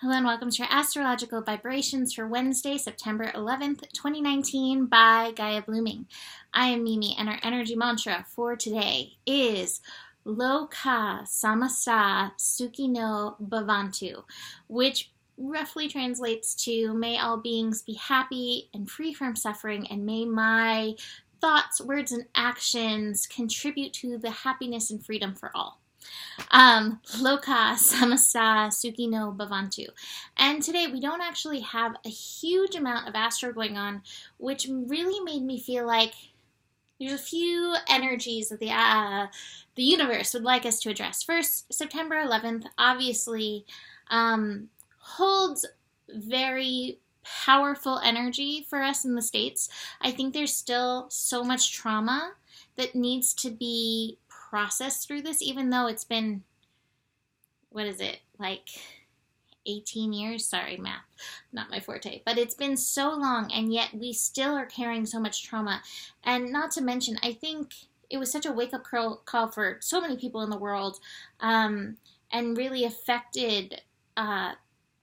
Hello and welcome to your astrological vibrations for Wednesday, September 11th, 2019 by Gaia Blooming. I am Mimi and our energy mantra for today is Loka Samasta Sukhino Bhavantu, which roughly translates to may all beings be happy and free from suffering, and may my thoughts, words, and actions contribute to the happiness and freedom for all. Loka Samasta Sukhino Bhavantu. And today we don't actually have a huge amount of astro going on, which really made me feel like there's a few energies that the universe would like us to address. First, September 11th obviously holds very powerful energy for us in the States. I think there's still so much trauma that needs to be processed through this, even though it's been, like 18 years? Sorry, math, not my forte. But it's been so long, and yet we still are carrying so much trauma. And not to mention, I think it was such a wake-up call for so many people in the world, and really affected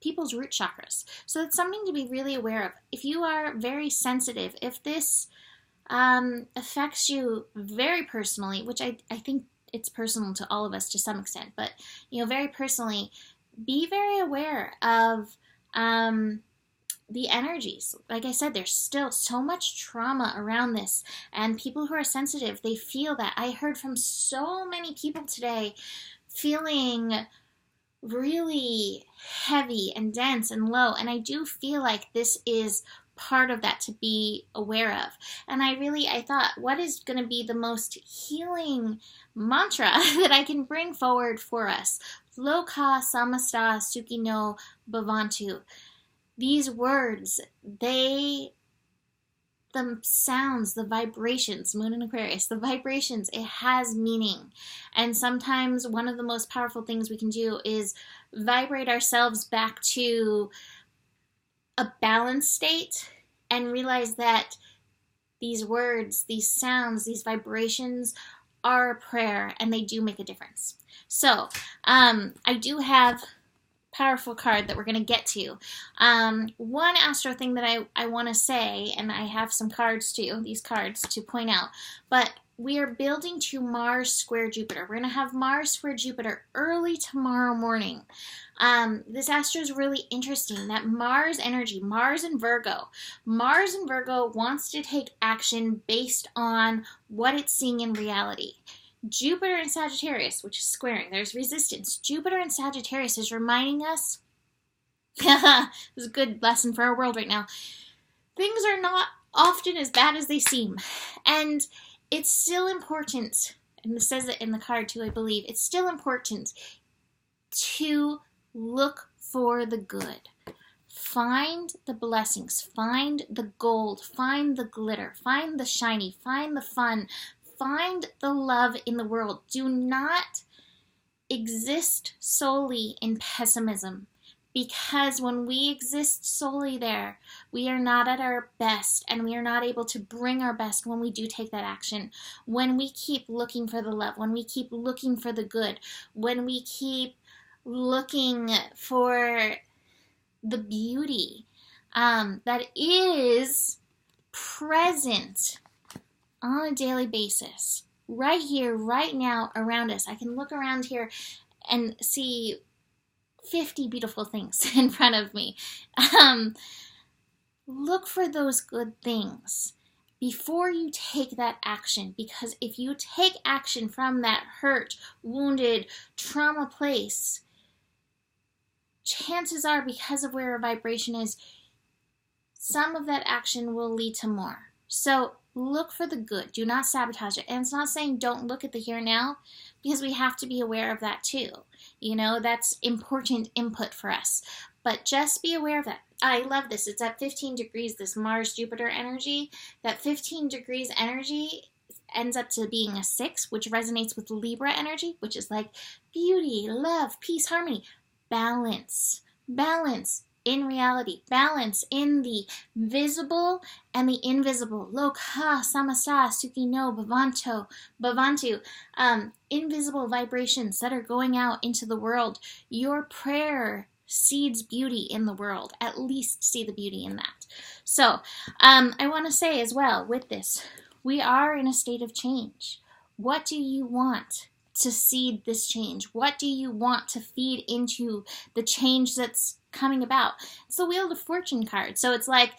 people's root chakras. So it's something to be really aware of. If you are very sensitive, if this affects you very personally, which I think it's personal to all of us to some extent, but very personally, be very aware of the energies. Like I said, there's still so much trauma around this, and people who are sensitive, they feel that. I heard from so many people today feeling really heavy and dense and low, and I do feel like this is part of that to be aware of. And I thought, what is going to be the most healing mantra that I can bring forward for us? Loka Samasta Sukhino Bhavantu. These words, the sounds, the vibrations, Moon in Aquarius, the vibrations, it has meaning. And sometimes one of the most powerful things we can do is vibrate ourselves back to a balanced state and realize that these words, these sounds, these vibrations are a prayer, and they do make a difference. So I do have powerful card that we're going to get to. One astro thing that I want to say, and I have some cards too, these cards to point out, but we are building to Mars square Jupiter. We're going to have Mars square Jupiter early tomorrow morning. This astro is really interesting. That Mars energy, Mars and Virgo wants to take action based on what it's seeing in reality. Jupiter and Sagittarius, which is squaring, there's resistance. Jupiter and Sagittarius is reminding us, this is a good lesson for our world right now, things are not often as bad as they seem. And it's still important, and this says it in the card too, I believe, it's still important to look for the good. Find the blessings, find the gold, find the glitter, find the shiny, find the fun, find the love in the world. Do not exist solely in pessimism, because when we exist solely there, we are not at our best, and we are not able to bring our best when we do take that action. When we keep looking for the love, when we keep looking for the good, when we keep looking for the beauty that is present on a daily basis, right here, right now, around us. I can look around here and see 50 beautiful things in front of me. Look for those good things before you take that action, because if you take action from that hurt, wounded, trauma place, chances are, because of where our vibration is, some of that action will lead to more. So look for the good. Do not sabotage it. And it's not saying don't look at the here and now, because we have to be aware of that too. That's important input for us. But just be aware of that. I love this. It's at 15 degrees, this Mars-Jupiter energy. That 15 degrees energy ends up to being a 6, which resonates with Libra energy, which is like beauty, love, peace, harmony, balance in reality, balance in the visible and the invisible. Loka Samasta Sukhino Bhavantu. Invisible vibrations that are going out into the world. Your prayer seeds beauty in the world. At least see the beauty in that. So I want to say as well with this, we are in a state of change. What do you want to seed this change? What do you want to feed into the change that's coming about? It's the Wheel of Fortune card. So it's like,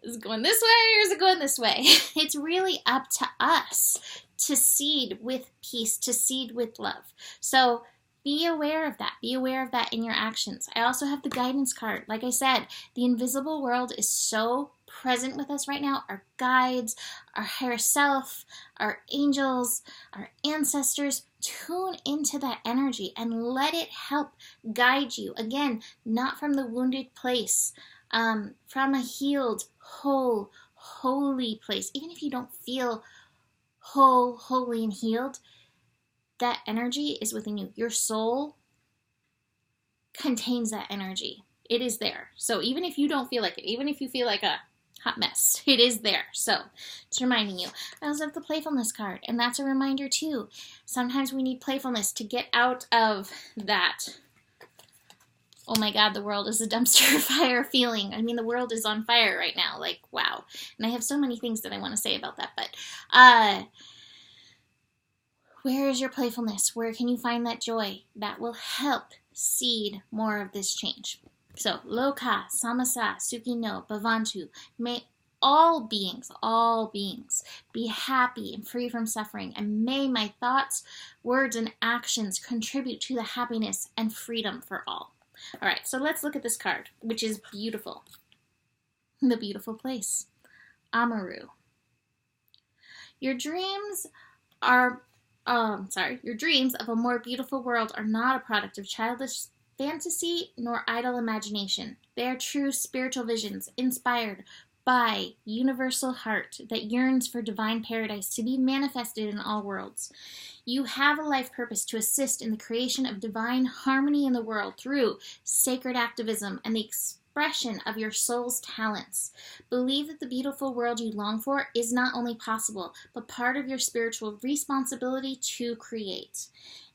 is it going this way or is it going this way? It's really up to us to seed with peace, to seed with love. So be aware of that. Be aware of that in your actions. I also have the guidance card. Like I said, the invisible world is so present with us right now. Our guides, our higher self, our angels, our ancestors. Tune into that energy and let it help guide you. Again, not from the wounded place, from a healed, whole, holy place. Even if you don't feel whole, holy, and healed, that energy is within you. Your soul contains that energy. It is there. So even if you don't feel like it, even if you feel like a hot mess, it is there. So it's reminding you. I also have the playfulness card, and that's a reminder too. Sometimes we need playfulness to get out of that, oh my God, the world is a dumpster fire feeling. I mean, the world is on fire right now. Like, wow. And I have so many things that I want to say about that, but where is your playfulness? Where can you find that joy that will help seed more of this change? So, Loka, Samasa, Suki no, Bhavantu, may all beings be happy and free from suffering, and may my thoughts, words, and actions contribute to the happiness and freedom for all. All right, so let's look at this card, which is beautiful. The beautiful place. Amaru. Your dreams of a more beautiful world are not a product of childish fantasy nor idle imagination. They are true spiritual visions inspired by universal heart that yearns for divine paradise to be manifested in all worlds. You have a life purpose to assist in the creation of divine harmony in the world through sacred activism and the expression of your soul's talents. Believe that the beautiful world you long for is not only possible, but part of your spiritual responsibility to create.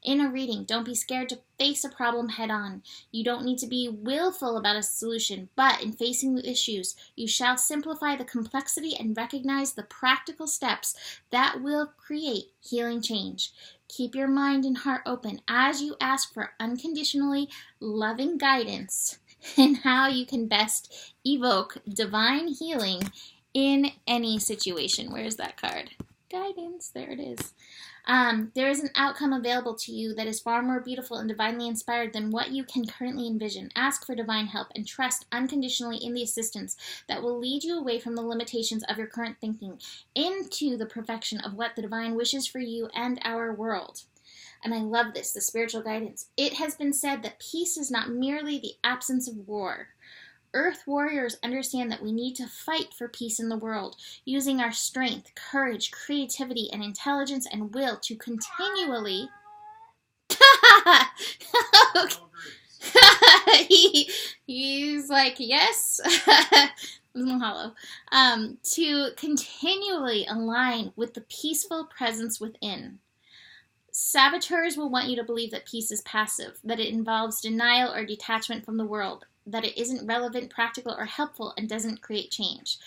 In a reading, don't be scared to face a problem head on. You don't need to be willful about a solution, but in facing the issues, you shall simplify the complexity and recognize the practical steps that will create healing change. Keep your mind and heart open as you ask for unconditionally loving guidance in how you can best evoke divine healing in any situation. Where's that card? Guidance. There it is. There is an outcome available to you that is far more beautiful and divinely inspired than what you can currently envision. Ask for divine help and trust unconditionally in the assistance that will lead you away from the limitations of your current thinking into the perfection of what the divine wishes for you and our world. And I love this, the spiritual guidance. It has been said that peace is not merely the absence of war. Earth warriors understand that we need to fight for peace in the world, using our strength, courage, creativity, and intelligence and will to continually... He's like, yes. Mahalo. To continually align with the peaceful presence within. Saboteurs will want you to believe that peace is passive, that it involves denial or detachment from the world, that it isn't relevant, practical, or helpful, and doesn't create change,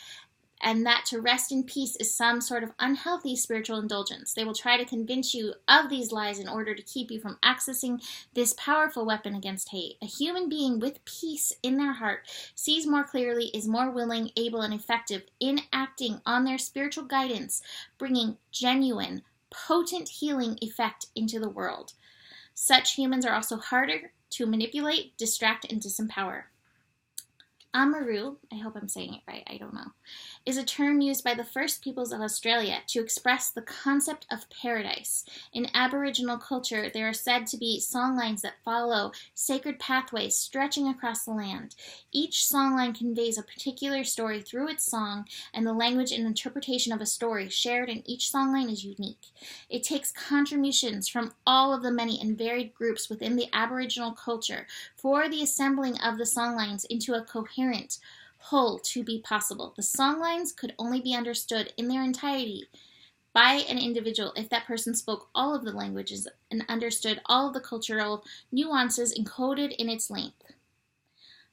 and that to rest in peace is some sort of unhealthy spiritual indulgence. They will try to convince you of these lies in order to keep you from accessing this powerful weapon against hate. A human being with peace in their heart sees more clearly, is more willing, able, and effective in acting on their spiritual guidance, bringing genuine, potent healing effect into the world. Such humans are also harder to manipulate, distract, and disempower. Amaru, I hope I'm saying it right, I don't know, is a term used by the first peoples of Australia to express the concept of paradise. In Aboriginal culture, there are said to be songlines that follow sacred pathways stretching across the land. Each songline conveys a particular story through its song, and the language and interpretation of a story shared in each songline is unique. It takes contributions from all of the many and varied groups within the Aboriginal culture for the assembling of the songlines into a coherent whole to be possible. The songlines could only be understood in their entirety by an individual if that person spoke all of the languages and understood all of the cultural nuances encoded in its length.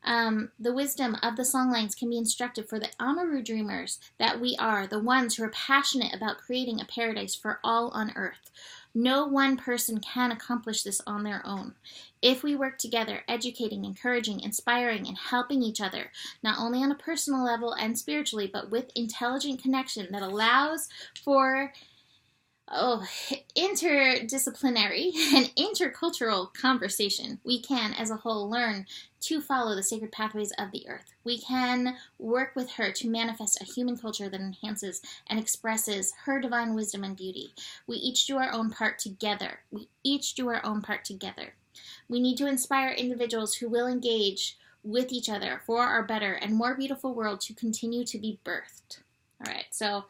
The wisdom of the songlines can be instructive for the Amaru dreamers that we are, the ones who are passionate about creating a paradise for all on earth. No one person can accomplish this on their own. If we work together, educating, encouraging, inspiring, and helping each other, not only on a personal level and spiritually, but with intelligent connection that allows for interdisciplinary and intercultural conversation, we can, as a whole, learn to follow the sacred pathways of the earth. We can work with her to manifest a human culture that enhances and expresses her divine wisdom and beauty. We each do our own part together. We need to inspire individuals who will engage with each other for our better and more beautiful world to continue to be birthed. All right, so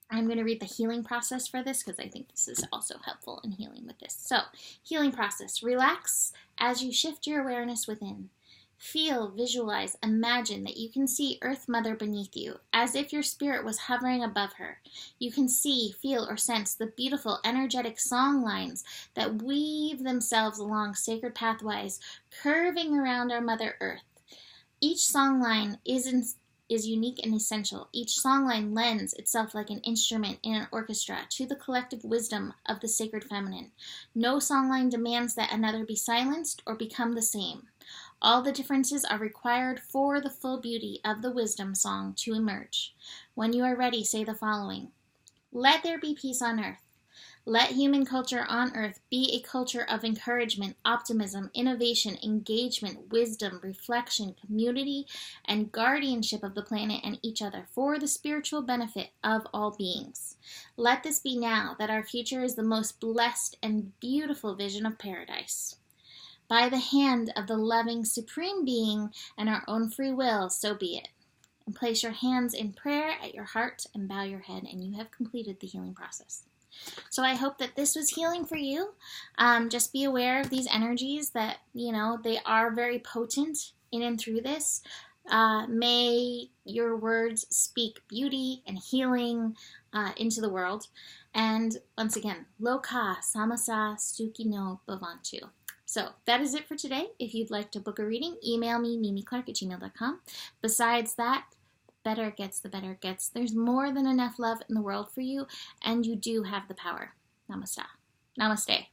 I'm going to read the healing process for this because I think this is also helpful in healing with this. So, healing process. Relax as you shift your awareness within. Feel, visualize, imagine that you can see Earth Mother beneath you, as if your spirit was hovering above her. You can see, feel, or sense the beautiful, energetic song lines that weave themselves along sacred pathways, curving around our Mother Earth. Each song line is unique and essential. Each songline lends itself like an instrument in an orchestra to the collective wisdom of the sacred feminine. No songline demands that another be silenced or become the same. All the differences are required for the full beauty of the wisdom song to emerge. When you are ready, say the following. Let there be peace on earth. Let human culture on earth be a culture of encouragement, optimism, innovation, engagement, wisdom, reflection, community, and guardianship of the planet and each other for the spiritual benefit of all beings. Let this be now that our future is the most blessed and beautiful vision of paradise. By the hand of the loving Supreme Being and our own free will, so be it. And place your hands in prayer at your heart and bow your head, and you have completed the healing process. So I hope that this was healing for you. Just be aware of these energies that, they are very potent in and through this. May your words speak beauty and healing into the world. And once again, Loka Samasa Suki no Bhavantu. So that is it for today. If you'd like to book a reading, email me, mimiclark@gmail.com. Besides that, better it gets, the better it gets. There's more than enough love in the world for you, and you do have the power. Namaste.